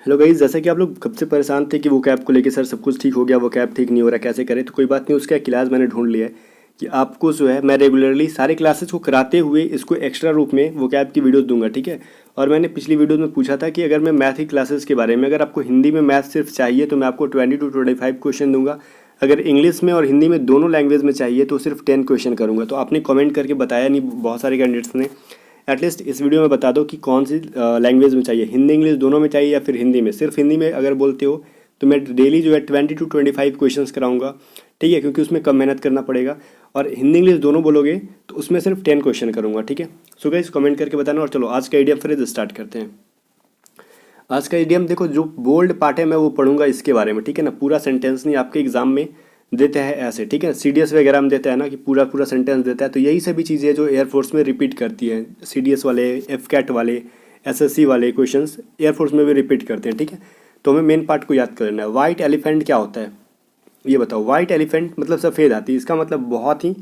Hello guys, जैसा कि आप लोग कब से परेशान थे कि वो कैब को लेके सर सब कुछ ठीक हो गया, वो कैब ठीक नहीं हो रहा, कैसे करें। तो कोई बात नहीं, उसका एक इलाज मैंने ढूंढ लिया है कि आपको जो है मैं रेगुलरली सारे क्लासेस को कराते हुए इसको एक्स्ट्रा रूप में वो कैब की वीडियोस दूंगा, ठीक है। और मैंने पिछली वीडियोस में पूछा था कि अगर मैं मैथ की क्लासेस के बारे में, अगर आपको हिंदी में मैथ सिर्फ चाहिए तो मैं आपको 20 to 25 क्वेश्चन दूंगा। अगर इंग्लिश में और हिंदी में दोनों लैंग्वेज में चाहिए तो सिर्फ 10 क्वेश्चन करूंगा। तो आपने कमेंट करके बताया नहीं, बहुत सारे कैंडिडेट्स ने। एटलीस्ट इस वीडियो में बता दो कि कौन सी लैंग्वेज में चाहिए, हिंदी इंग्लिश दोनों में चाहिए या फिर हिंदी में। सिर्फ हिंदी में अगर बोलते हो तो मैं डेली जो है 20 to 25 क्वेश्चंस कराऊंगा, ठीक है, क्योंकि उसमें कम मेहनत करना पड़ेगा। और हिंदी इंग्लिश दोनों बोलोगे तो उसमें सिर्फ 10 क्वेश्चन करूंगा, ठीक है। सो गाइस कमेंट करके बताना। और चलो आज का आइडिया फ्रेज स्टार्ट करते हैं। आज का इडियम देखो, जो बोल्ड पार्ट है मैं वो पढ़ूंगा इसके बारे में, ठीक है ना। पूरा सेंटेंस नहीं, आपके एग्जाम में देते हैं ऐसे, ठीक है। सीडीएस वगैरह में देता है ना कि पूरा पूरा सेंटेंस देता है, तो यही सभी चीज़ें जो एयरफोर्स में रिपीट करती है, सीडीएस वाले, एफ कैट वाले, एसएससी वाले क्वेश्चंस एयरफोर्स में भी रिपीट करते हैं, ठीक है। तो हमें मेन पार्ट को याद करना है। वाइट एलिफेंट क्या होता है ये बताओ। वाइट एलिफेंट मतलब सफ़ेद हाथी। इसका मतलब बहुत ही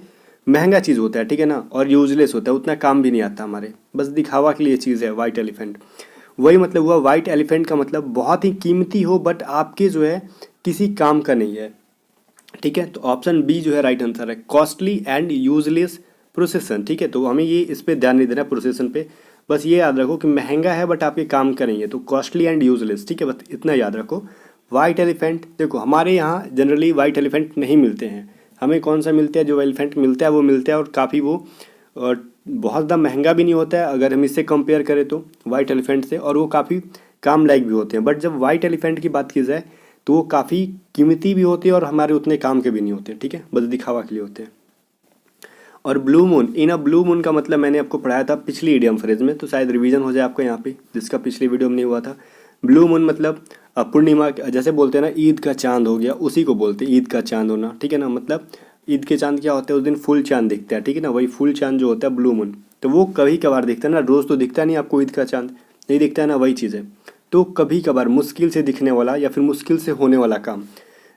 महंगा चीज़ होता है, ठीक है ना, और यूजलेस होता है, उतना काम भी नहीं आता हमारे, बस दिखावा के लिए चीज़ है वाइट एलिफेंट। वही मतलब हुआ वाइट एलिफेंट का मतलब बहुत ही कीमती हो बट आपके जो है किसी काम का नहीं है, ठीक है। तो ऑप्शन बी जो है राइट आंसर है, कॉस्टली एंड यूजलेस प्रोसेसन, ठीक है। तो हमें ये इस पे ध्यान नहीं देना प्रोसेसन पे, बस ये याद रखो कि महंगा है बट आपके काम का नहीं है, तो कॉस्टली एंड यूजलेस, ठीक है, बस इतना याद रखो। वाइट एलिफेंट देखो, हमारे यहाँ जनरली वाइट एलिफेंट नहीं मिलते हैं। हमें कौन सा मिलता है, जो एलिफेंट मिलता है वो मिलता है, और काफ़ी वो बहुत ज़्यादा महंगा भी नहीं होता है अगर हम इससे कंपेयर करें तो वाइट एलिफेंट से, और वो काफ़ी काम लायक भी होते हैं। बट जब वाइट एलिफेंट की बात की जाए तो वो काफ़ी कीमती भी होते हैं और हमारे उतने काम के भी नहीं होते, ठीक है, बस दिखावा के लिए होते हैं। और ब्लू मून, इन अ ब्लू मून का मतलब मैंने आपको पढ़ाया था पिछली इडियम फ्रेज में, तो शायद रिवीजन हो जाए आपको यहाँ पे, जिसका पिछली वीडियो में नहीं हुआ था। ब्लू मून मतलब पूर्णिमा, जैसे बोलते हैं ना ईद का चांद हो गया, उसी को बोलते हैं ईद का चांद होना, ठीक है ना। मतलब ईद के चांद क्या होता है, उस दिन फुल चांद दिखता है, ठीक है ना, वही फुल चांद जो होता है ब्लू मून। तो वो कभी कभार दिखता है ना, रोज़ तो दिखता नहीं आपको ईद का चांद, नहीं दिखता है ना, वही चीज़ है। तो कभी कभार मुश्किल से दिखने वाला या फिर मुश्किल से होने वाला काम,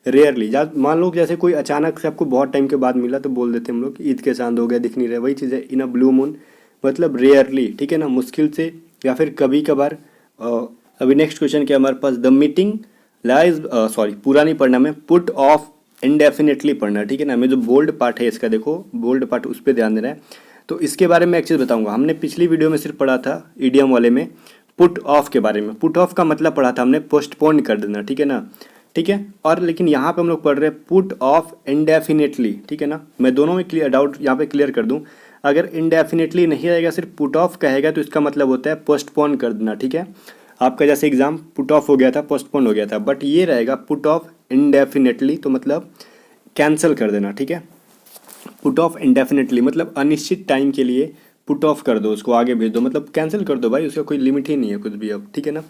रेयरली, मान लो जैसे कोई अचानक से आपको बहुत टाइम के बाद मिला तो बोल देते हैं हम लोग ईद के चांद हो गया, दिख नहीं रहे, वही चीज़ है इन अ ब्लू मून, मतलब रेयरली, ठीक है ना, मुश्किल से या फिर कभी कभार। अभी नेक्स्ट क्वेश्चन क्या हमारे पास, द मीटिंग लाइज, सॉरी पूरा नहीं पढ़ना, मैं पुट ऑफ इंडेफिनेटली पढ़ना, ठीक है ना। मैं जो बोल्ड पार्ट है इसका, देखो बोल्ड पार्ट, उस पर ध्यान देना है। तो इसके बारे में एक चीज़ बताऊंगा, हमने पिछली वीडियो में सिर्फ पढ़ा था ईडियम वाले में पुट ऑफ के बारे में। पुट ऑफ का मतलब पढ़ा था हमने पोस्टपोन कर देना, ठीक है ना, ठीक है। और लेकिन यहाँ पे हम लोग पढ़ रहे हैं पुट ऑफ इंडेफिनेटली, ठीक है ना। मैं दोनों में क्लियर डाउट यहाँ पे क्लियर कर दूँ, अगर इंडेफिनेटली नहीं रहेगा, सिर्फ पुट ऑफ कहेगा, तो इसका मतलब होता है पोस्टपोन कर देना, ठीक है। आपका जैसे एग्जाम पुट ऑफ हो गया था, पोस्टपोन हो गया था, बट ये रहेगा पुट ऑफ इंडेफिनेटली, तो मतलब कैंसिल कर देना, ठीक है। पुट ऑफ इंडेफिनेटली मतलब अनिश्चित टाइम के लिए पुट ऑफ कर दो, उसको आगे भेज दो, मतलब कैंसिल कर दो भाई, उसका कोई लिमिट ही नहीं है कुछ भी अब, ठीक है ना।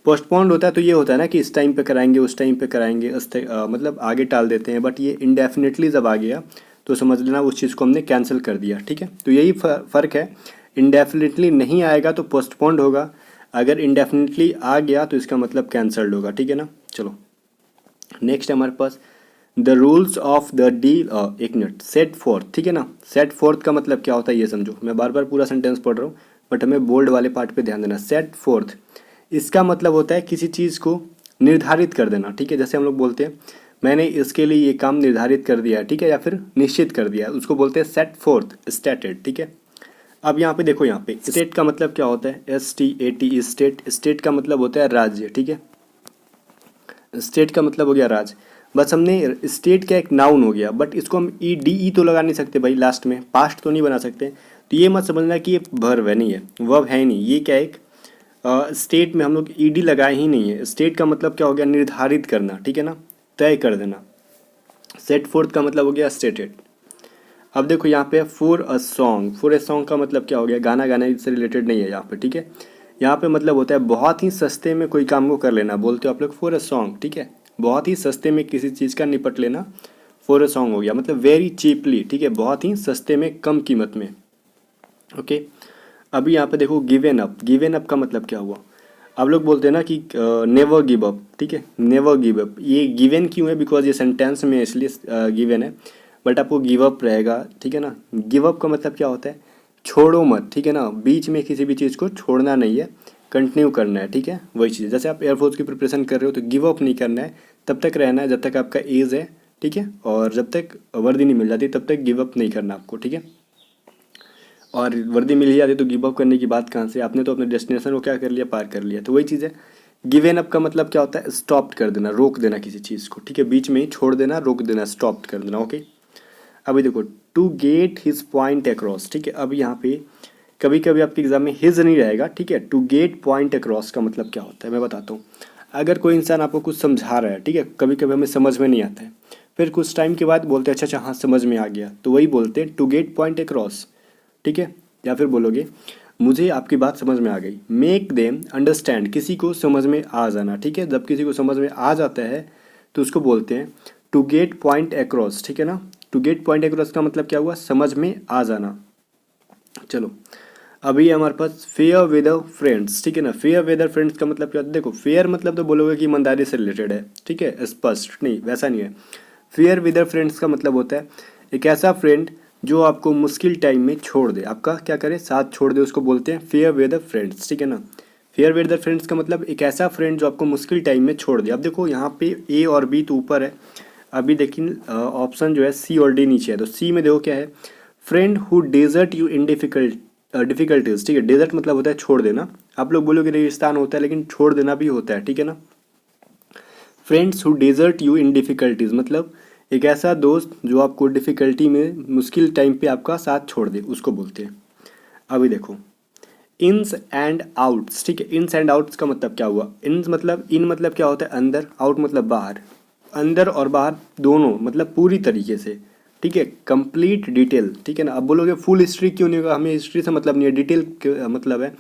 पोस्टपोन्ड होता है तो ये होता है ना कि इस टाइम पे कराएंगे, उस टाइम पे कराएंगे, मतलब आगे टाल देते हैं। बट ये इंडेफिनेटली जब आ गया तो समझ लेना उस चीज़ को हमने कैंसिल कर दिया, ठीक है। तो यही फ़र्क है, इंडेफिनेटली नहीं आएगा तो पोस्टपोन्ड होगा, अगर इंडेफिनेटली आ गया तो इसका मतलब कैंसल्ड होगा, ठीक है ना। चलो नेक्स्ट है हमारे पास the rules of the deal, एक मिनट, सेट फोर्थ, ठीक है ना। सेट फोर्थ का मतलब क्या होता है ये समझो, मैं बार बार पूरा सेंटेंस पढ़ रहा हूँ बट हमें बोल्ड वाले पार्ट पे ध्यान देना। सेट फोर्थ, इसका मतलब होता है किसी चीज़ को निर्धारित कर देना, ठीक है। जैसे हम लोग बोलते हैं मैंने इसके लिए ये काम निर्धारित कर दिया है, ठीक है, या फिर निश्चित कर दिया है, उसको बोलते हैं सेट फोर्थ, स्टेटेड, ठीक है। अब यहाँ पे देखो, यहाँ पे स्टेट का मतलब क्या होता है, STAT, स्टेट। स्टेट का मतलब होता है राज्य, ठीक है, स्टेट का मतलब हो गया राज। बस हमने स्टेट का एक नाउन हो गया, बट इसको हम EDE तो लगा नहीं सकते भाई लास्ट में, पास्ट तो नहीं बना सकते। तो ये मत समझना कि ये वर्ब है, नहीं है, वर्ब है ही नहीं, ये क्या एक स्टेट में हम लोग ED लगाए ही नहीं है। स्टेट का मतलब क्या हो गया, निर्धारित करना, ठीक है ना, तय कर देना। सेट फोर्थ का मतलब हो गया स्टेटेड। अब देखो यहाँ पे for a song, for a song का मतलब क्या हो गया, गाना गाने से रिलेटेड नहीं है यहाँ पे, ठीक है। यहाँ पे मतलब होता है बहुत ही सस्ते में कोई काम को कर लेना, बोलते हो आप लोग फॉर अ सॉन्ग, ठीक है, बहुत ही सस्ते में किसी चीज़ का निपट लेना, फॉर अ सॉन्ग हो गया, मतलब वेरी चीपली, ठीक है, बहुत ही सस्ते में, कम कीमत में, ओके। अभी यहाँ पे देखो गिवन अप, गिवन अप का मतलब क्या हुआ, आप लोग बोलते हैं ना कि नेवर गिव अप, ठीक है, नेवर गिव अप, ये गिवन क्यों है, बिकॉज ये सेंटेंस में इसलिए गिवन है, बट आपको गिव अप रहेगा, ठीक है ना। गिव अप का मतलब क्या होता है, छोड़ो मत, ठीक है ना, बीच में किसी भी चीज़ को छोड़ना नहीं है, कंटिन्यू करना है, ठीक है। वही चीज़, जैसे आप एयरफोर्स की प्रिपरेशन कर रहे हो तो गिव अप नहीं करना है, तब तक रहना है जब तक आपका एज है, ठीक है। और जब तक वर्दी नहीं मिल जाती तब तक गिव अप नहीं करना आपको, ठीक है। और वर्दी मिल ही जाती तो गिव अप करने की बात कहाँ से, आपने तो अपने डेस्टिनेशन को क्या कर लिया, पार कर लिया। तो वही चीज़ है, गिवन अप का मतलब क्या होता है, स्टॉप कर देना, रोक देना किसी चीज़ को, ठीक है, बीच में ही छोड़ देना, रोक देना, स्टॉप कर देना, ओके। अभी देखो, to get his point across, ठीक है। अब यहाँ पे कभी कभी आपके एग्जाम में हिज नहीं रहेगा, ठीक है। टू गेट पॉइंट अक्रॉस का मतलब क्या होता है मैं बताता हूँ। अगर कोई इंसान आपको कुछ समझा रहा है, ठीक है, कभी कभी हमें समझ में नहीं आता है, फिर कुछ टाइम के बाद बोलते हैं अच्छा अच्छा हाँ समझ में आ गया, तो वही बोलते हैं टू गेट पॉइंट अक्रॉस, ठीक है। या फिर बोलोगे मुझे आपकी बात समझ में आ गई, मेक देम अंडरस्टैंड, किसी को समझ में आ जाना, ठीक है। जब किसी को समझ में आ जाता है तो उसको बोलते हैं टू गेट पॉइंट अक्रॉस, ठीक है ना। टू गेट पॉइंट अक्रॉस का मतलब क्या हुआ, समझ में आ जाना। चलो अभी हमारे पास फेयर वेदर फ्रेंड्स, ठीक है ना। फेयर वेदर फ्रेंड्स का मतलब क्या होता है, देखो फेयर मतलब तो बोलोगे कि ईमानदारी से रिलेटेड है, ठीक है, स्पष्ट नहीं, वैसा नहीं है। फेयर वेदर फ्रेंड्स का मतलब होता है एक ऐसा फ्रेंड जो आपको मुश्किल टाइम में छोड़ दे, आपका क्या करे, साथ छोड़ दे, उसको बोलते हैं फेयर वेदर फ्रेंड्स, ठीक है ना। फेयर वेदर फ्रेंड्स का मतलब एक ऐसा फ्रेंड जो आपको मुश्किल टाइम में छोड़ दे। अब देखो यहाँ पे ए और बी तो ऊपर है, अभी देखिए ऑप्शन जो है सी और डी नीचे है, तो सी में देखो क्या है, friend who desert you in difficulties, ठीक है। डेजर्ट मतलब होता है छोड़ देना, आप लोग बोलोगे रेगिस्तान होता है, लेकिन छोड़ देना भी होता है, ठीक है ना। Friends who desert you in difficulties मतलब एक ऐसा दोस्त जो आपको डिफ़िकल्टी में, मुश्किल टाइम पे आपका साथ छोड़ दे, उसको बोलते हैं। अभी देखो इन्स एंड आउट्स, ठीक है। इन्स एंड आउट्स का मतलब क्या हुआ, इन्स मतलब, इन मतलब क्या होता है अंदर, आउट मतलब बाहर। अंदर और बाहर दोनों मतलब पूरी तरीके से, ठीक है, कंप्लीट डिटेल, ठीक है ना। अब बोलोगे फुल हिस्ट्री क्यों नहीं होगा, हमें हिस्ट्री से मतलब नहीं है, डिटेल मतलब है,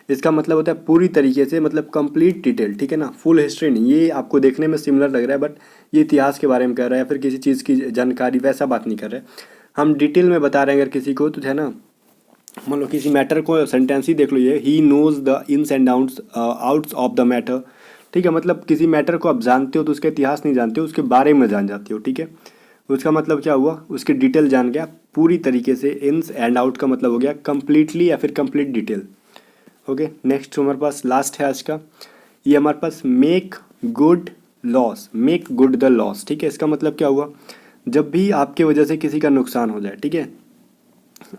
इसका मतलब होता है पूरी तरीके से, मतलब कंप्लीट डिटेल, ठीक है ना। फुल हिस्ट्री नहीं, ये आपको देखने में सिमिलर लग रहा है बट ये इतिहास के बारे में कर रहा है या फिर किसी चीज़ की जानकारी, वैसा बात नहीं कर रहे। हम डिटेल में बता रहे हैं अगर किसी को, तो है ना, मान लो किसी मैटर को, सेंटेंस ही देख लो, ये ही knows the ins and outs of the matter, ठीक है। मतलब किसी मैटर को आप जानते हो तो उसका इतिहास नहीं जानते हो, उसके बारे में जान जाते हो, ठीक है। उसका मतलब क्या हुआ, उसकी डिटेल जान गया पूरी तरीके से। इन्स एंड आउट का मतलब हो गया कंप्लीटली या फिर कंप्लीट डिटेल, ओके। नेक्स्ट हमारे पास लास्ट है आज का, ये हमारे पास make good loss, make good the loss, ठीक है। इसका मतलब क्या हुआ, जब भी आपके वजह से किसी का नुकसान हो जाए, ठीक है,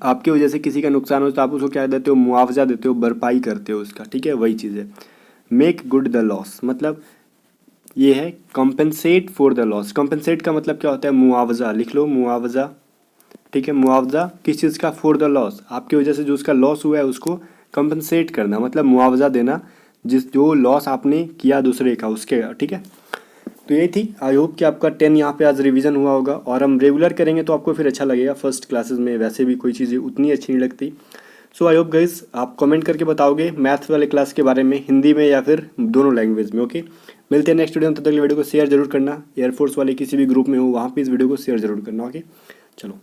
आपकी वजह से किसी का नुकसान हो तो आप उसको क्या देते हो, मुआवजा देते हो, भरपाई करते हो उसका, ठीक है, वही चीज़ है मेक गुड द लॉस। मतलब ये है compensate for the loss. Compensate का मतलब क्या होता है, मुआवजा, लिख लो मुआवजा, ठीक है। मुआवजा किस चीज़ का, फॉर द लॉस, आपकी वजह से जो उसका लॉस हुआ है उसको कंपनसेट करना, मतलब मुआवजा देना, जो लॉस आपने किया दूसरे का, उसके, ठीक है। तो यही थी, आई होप कि आपका 10 यहाँ पे आज रिवीजन हुआ होगा, और हम रेगुलर करेंगे तो आपको फिर अच्छा लगेगा। फर्स्ट क्लासेस में वैसे भी कोई चीज़ें उतनी अच्छी नहीं लगती। सो आई होप गाइस आप कमेंट करके बताओगे मैथ्स वाले क्लास के बारे में, हिंदी में या फिर दोनों लैंग्वेज में, ओके। मिलते हैं नेक्स्ट वीडियो में, तब तक वीडियो को शेयर जरूर करना, एयरफोर्स वाले किसी भी ग्रुप में हो वहाँ पे इस वीडियो को शेयर जरूर करना, ओके। चलो।